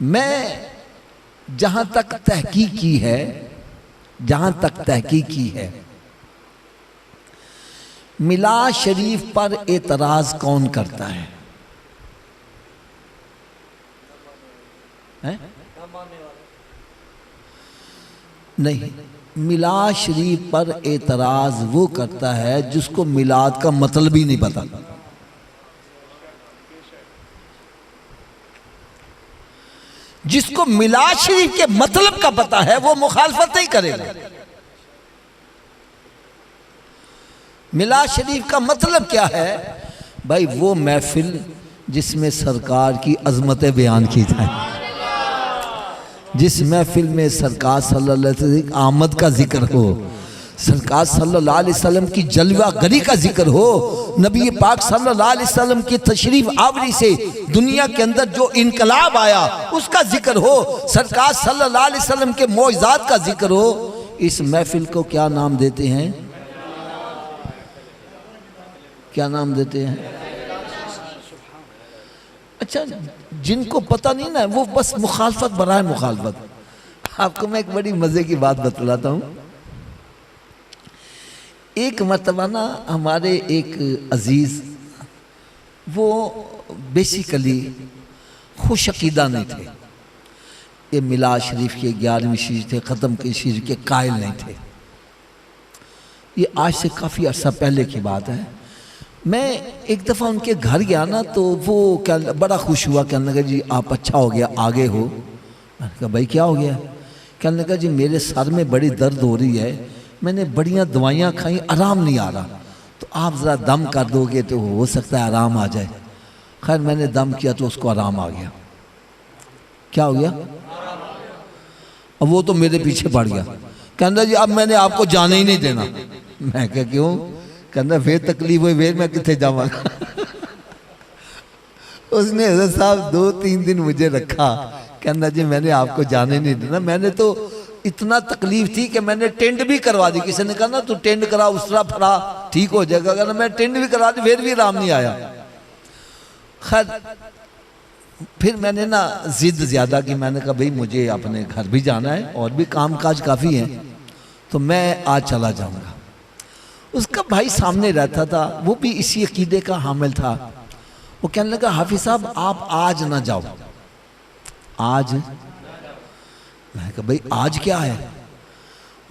मैं जहां तक तहकीक की है, मिलाद शरीफ पर एतराज कौन करता है? नहीं, मिलाद शरीफ पर एतराज वो करता है जिसको मिलाद का मतलब ही नहीं पता। जिसको मिलाद शरीफ के मतलब का पता है वो मुखालफत नहीं करेगा। मिलाद शरीफ का मतलब क्या है भाई? वो महफिल जिसमें सरकार की अजमतें बयान की जाए, जिस महफिल में सरकार सल्लल्लाहु अलैहि वसल्म की आमद का जिक्र हो, सरकार सल्लल्लाहु अलैहि वसल्लम की जलवा गरी का जिक्र हो, नबी पाक सल्लल्लाहु अलैहि वसल्लम की तशरीफ आवरी से दुनिया के अंदर जो इनकलाब आया उसका जिक्र हो, सरकार सल्लल्लाहु अलैहि वसल्लम के मौजज़ात का जिक्र हो। इस महफिल को क्या नाम देते हैं? क्या नाम देते हैं? अच्छा, जिनको पता नहीं ना वो बस मुखालफत बराए मुखालफत। आपको मैं एक बड़ी मजे की बात बतलाता हूँ। एक मर्तबा ना हमारे एक अजीज, वो बेसिकली खुश अकीदा नहीं थे, ये मिलाद शरीफ के 11वीं शरीफ थे, ख़त्म के शरीफ के कायल नहीं थे। ये आज से काफ़ी अर्सा पहले की बात है। मैं एक दफ़ा उनके घर गया ना, तो वो क्या बड़ा खुश हुआ, कहने लगा जी आप अच्छा हो गया आगे हो। मैंने कहा भाई क्या हो गया? कहने लगा जी मेरे सर में बड़ी दर्द हो रही है, मैंने बढ़िया दवाइयाँ खाई, आराम नहीं आ रहा, तो आप ज़रा दम कर दोगे तो हो सकता है आराम आ जाए। खैर मैंने दम किया तो उसको आराम आ गया। क्या हो गया? अब वो तो मेरे पीछे पड़ गया, कहना जी अब मैंने आपको जाने ही नहीं देना। मैं क्या क्यों? कहना फिर तकलीफ हुई, फिर मैं कितने जाऊँगा। उसने हज़रत साहब 2-3 दिन मुझे रखा, कहना जी मैंने आपको जाने नहीं देना। मैंने तो इतना तकलीफ थी कि मैंने टेंट भी करवा दी। किसी ने कहा ना तू टेंट करा उस तरह फरा ठीक हो जाएगा, कहना मैं टेंट भी करवा दी, फिर भी आराम नहीं आया। खैर फिर मैंने ना जिद ज़्यादा की, मैंने कहा भाई मुझे अपने घर भी जाना है और भी काम काज काफ़ी हैं, तो मैं आज चला जाऊँगा। उसका भाई सामने रहता था, वो भी इसी अकीदे का हामिल था। वो कहने लगा हाफिज साहब आप आज ना जाओ। आज? मैं कहा भाई आज क्या है?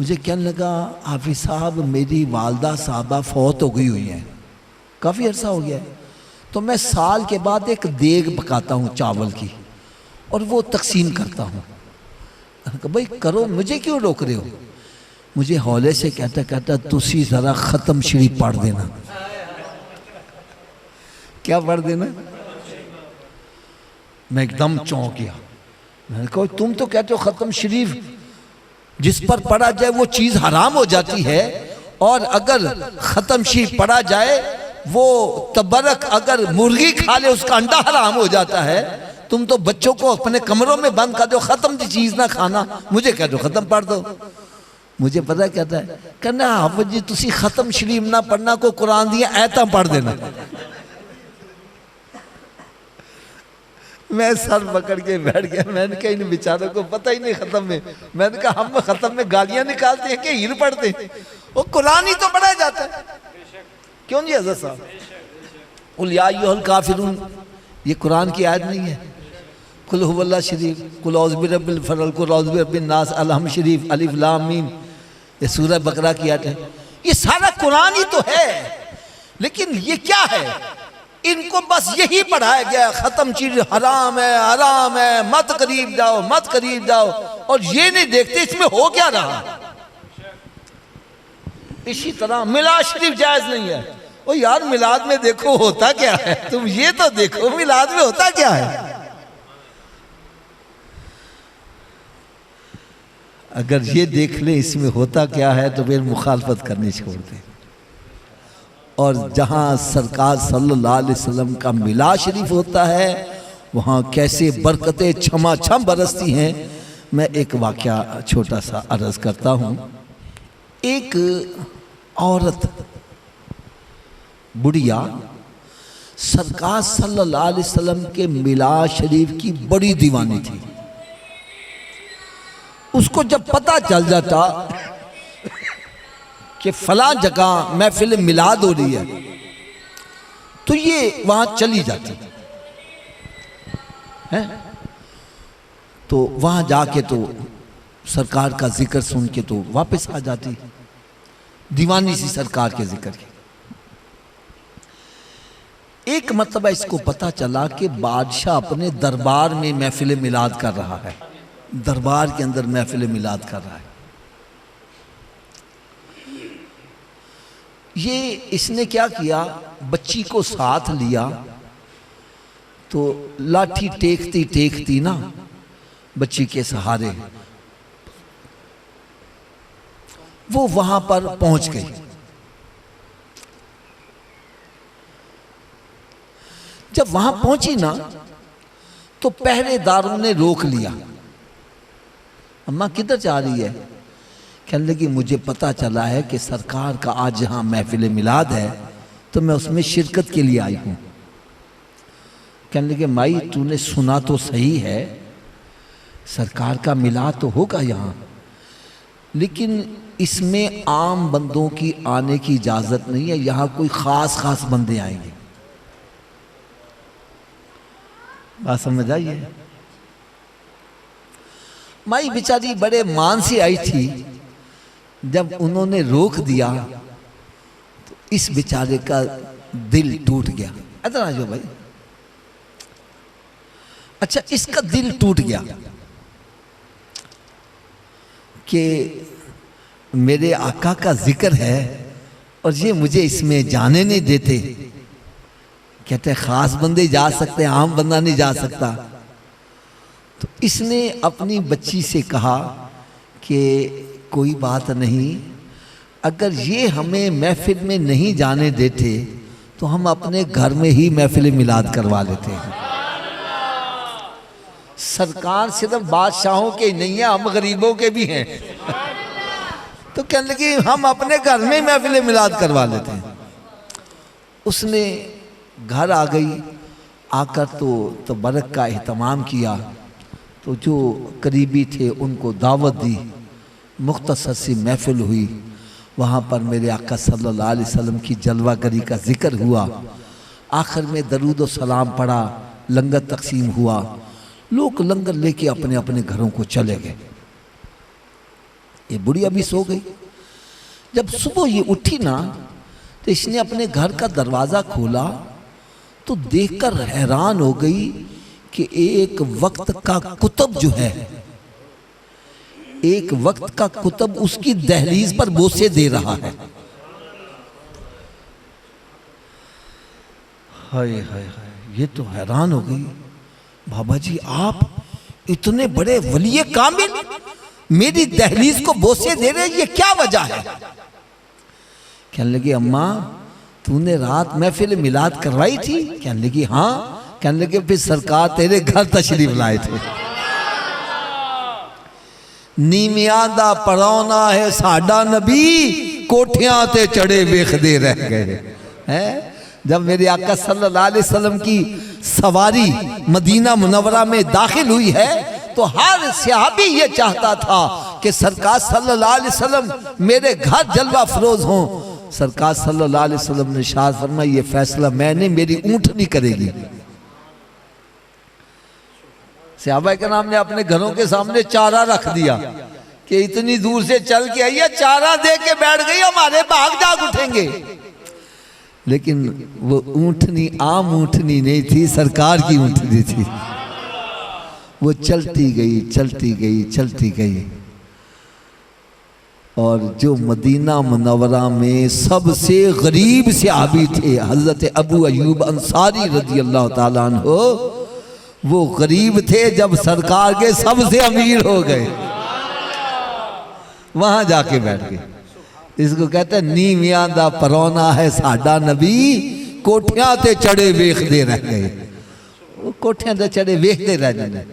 मुझे कहने लगा हाफिज साहब मेरी वालदा साहबा फौत हो गई हुई हैं, काफ़ी अर्सा हो गया है, तो मैं साल के बाद एक देग पकाता हूँ चावल की और वो तकसीम करता हूँ। भाई करो, मुझे क्यों रोक रहे हो? मुझे हौले से कहता तुसी ज़रा ख़त्म शरीफ पढ़ देना। क्या पढ़ देना? मैं एकदम चौंक गया। मैंने कहा तुम तो कहते हो ख़त्म शरीफ जिस पर पढ़ा जाए वो चीज़ हराम हो जाती है, और अगर ख़त्म शरीफ पढ़ा जाए वो तबरक अगर मुर्गी खा ले उसका अंडा हराम हो जाता है। तुम तो बच्चों को अपने कमरों में बंद कर दो, ख़त्म की चीज़ ना खाना, मुझे कह दो ख़त्म पढ़ दो। मुझे पता क्या था, कहना हाफिज जी तुसी ख़त्म शरीफ ना पढ़ना, को कुरान दिया ऐता पढ़ देना। मैं सर पकड़ के बैठ गया। मैंने कहा इन बेचारों को पता ही नहीं ख़त्म में। मैंने कहा हम ख़त्म में गालियां निकालते हैं कि हीर पढ़ते हैं, वो कुरान ही तो पढ़ा जाता है। क्यों जी हज़रत साहब? कुल या अय्युहल काफिरून ये कुरान की आयत नहीं है। कुल हुवल्लाह शरीफ, कुल औज़ु बिरब्बिल फलक, कुल औज़ु बिरब्बिन नास, अलहम शरीफ, अलिफ लाम मीम, ये सूरह बकरा की आयत है। ये सारा कुरान ही तो है, लेकिन ये क्या है? इनको बस यही पढ़ाया गया ख़त्म चीज हराम है, हराम है, मत करीब जाओ, मत करीब जाओ, और ये नहीं देखते इसमें हो क्या रहा। इसी तरह मिलाद शरीफ जायज़ नहीं है। ओ यार मिलाद में देखो होता क्या है, तुम ये तो देखो मिलाद में होता क्या है। अगर ये देख ले इसमें होता क्या है तो फिर मुखालफत करनी छोड़ दे। और जहाँ सरकार सल्लल्लाहु अलैहि वसल्लम का मिलाद शरीफ होता है वहाँ कैसे बरकतें छमाछम बरसती हैं। मैं एक वाक़या छोटा सा अर्ज़ करता हूँ। एक औरत बुढ़िया सरकार सल्लल्लाहु अलैहि वसल्लम के मिलाद शरीफ की बड़ी दीवानी थी। उसको जब पता चल जाता कि फलां जगह महफिल मिलाद हो रही है तो ये वहां चली जाती है। तो वहां जाके तो सरकार का जिक्र सुन के तो वापस आ जाती, दीवानी सी सरकार के जिक्र की। एक मतलब इसको पता चला कि बादशाह अपने दरबार में महफिल मिलाद कर रहा है, दरबार के अंदर महफिल मिलाद कर रहा है। ये इसने क्या किया, बच्ची को साथ लिया तो लाठी टेकती टेकती ना बच्ची के सहारे वो वहां पर पहुंच गई। जब वहां पहुंची ना तो पहरेदारों ने रोक लिया। अम्मा किधर जा रही है? कहने लगी मुझे पता चला है कि सरकार का आज यहां महफिल मिलाद है तो मैं उसमें शिरकत के लिए आई हूं। कहने लगे माई तूने सुना तो सही है, सरकार का मिलाद तो होगा यहाँ, लेकिन इसमें आम बंदों की आने की इजाजत नहीं है, यहाँ कोई खास खास बंदे आएंगे। बात समझ आइए। माई बेचारी बड़े मान से आई थी, जब उन्होंने रोक दिया तो इस बेचारे का दिल टूट गया। इधर आ जाओ भाई। अच्छा, इसका दिल टूट गया कि मेरे आका का जिक्र है और ये मुझे इसमें जाने नहीं देते। कहते खास बंदे जा सकते हैं, आम बंदा नहीं जा सकता। तो इसने अपनी बच्ची से कहा कि कोई बात नहीं, अगर ये हमें महफिल में नहीं जाने देते तो हम अपने घर में ही महफिल मिलाद करवा लेते हैं। सरकार सिर्फ बादशाहों के ही नहीं है, हम गरीबों के भी हैं। तो कहने लगी हम अपने घर में ही महफिल मिलाद करवा लेते हैं। उसने घर आ गई, आकर तो बरक का एहतमाम किया। तो जो करीबी थे उनको दावत दी, मुख्तसर सी महफिल हुई। वहाँ पर मेरे आका सल्लल्लाहु अलैहि वसल्लम की जलवागरी का जिक्र हुआ। आखिर में दरूद व सलाम पढ़ा, लंगर तकसीम हुआ। लोग लंगर लेके अपने अपने घरों को चले गए। ये बुढ़िया भी सो गई। जब सुबह ये उठी ना तो इसने अपने घर का दरवाज़ा खोला तो देखकर हैरान हो गई कि एक वक्त का कुतुब जो है, एक वक्त का कुतुब उसकी दहलीज पर बोसे दे रहा है। हाय हाय हाय, ये तो हैरान हो गई। बाबा जी आप इतने बड़े वलिये कामिल मेरी दहलीज को बोसे दे रहे, ये क्या वजह है? कहने लगी अम्मा तूने रात महफिल मिलाद करवाई थी? कहने लगी हाँ। कहने लगे फिर सरकार तेरे घर तशरीफ लाए थे। नीमिया दा परौना है साडा नबी, कोठियां ते चढ़े वेखदे रह गए हैं। जब मेरे आका सल्लल्लाहु अलैहि वसल्लम की सवारी मदीना मुनव्वरा में दाखिल हुई है तो हर सहाबी ये चाहता था कि सरकार सल्लल्लाहु अलैहि वसल्लम मेरे घर जलवा फरोज हों। सरकार सल्लल्लाहु अलैहि वसल्लम ने इरशाद फरमाया ये फैसला मैंने, मेरी ऊंटनी करेगी। सहाबा के नाम ने अपने घरों के सामने चारा रख दिया कि इतनी दूर से चल के आई है, चारा दे के बैठ गई, हमारे भाग जाग उठेंगे। लेकिन वो ऊंटनी आम ऊंटनी नहीं थी, सरकार की ऊंटनी थी। वो चलती गई चलती गई चलती गई और जो मदीना मुनव्वरा में सबसे गरीब सहाबी थे हजरत अबू अयूब अंसारी रज़ी अल्लाह ताला अन्हु, वो गरीब थे जब सरकार के सबसे अमीर हो गए, वहां जाके बैठ गए। इसको कहते हैं नीमिया दा परौना है साडा नबी, कोठियां ते चढ़े वेखदे रह गए। वो कोठियां ते चढ़े वेखदे रह गए।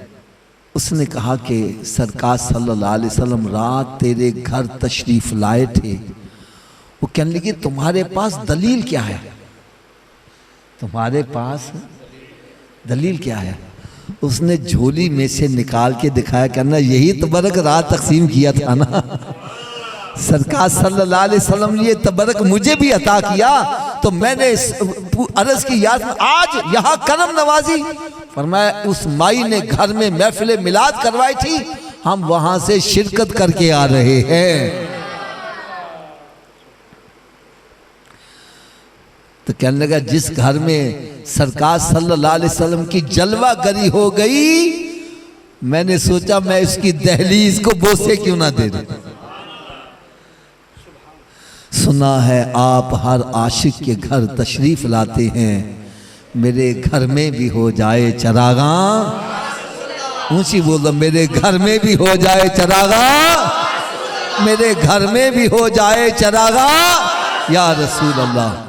उसने कहा कि सरकार सल्लल्लाहु अलैहि वसल्लम रात तेरे घर तशरीफ लाए थे। वो कहने लगी तुम्हारे पास दलील क्या है? तुम्हारे पास दलील क्या है? उसने झोली में से निकाल के दिखाया, कहना यही तबरक रात तकसीम किया था ना सरकार सल्लल्लाहु अलैहि वसल्लम ने ये तबरक मुझे भी अता किया, तो मैंने अर्ज की याद में आज यहाँ करम नवाजी फरमाया। उस माई ने घर में महफिल मिलाद करवाई थी, हम वहां से शिरकत करके आ रहे हैं। तो कहने लगा जिस घर में सरकार सल्लल्लाहु अलैहि वसल्लम की जलवा गरी हो गई, मैंने सोचा मैं इसकी दहलीज को बोसे क्यों ना दे दूं। सुना है आप हर आशिक के घर तशरीफ लाते हैं, मेरे घर में भी हो जाए चरागा। ऊंची बोलो, मेरे घर में भी हो जाए चरागा, मेरे घर में भी हो जाए चरागा या रसूल अल्लाह।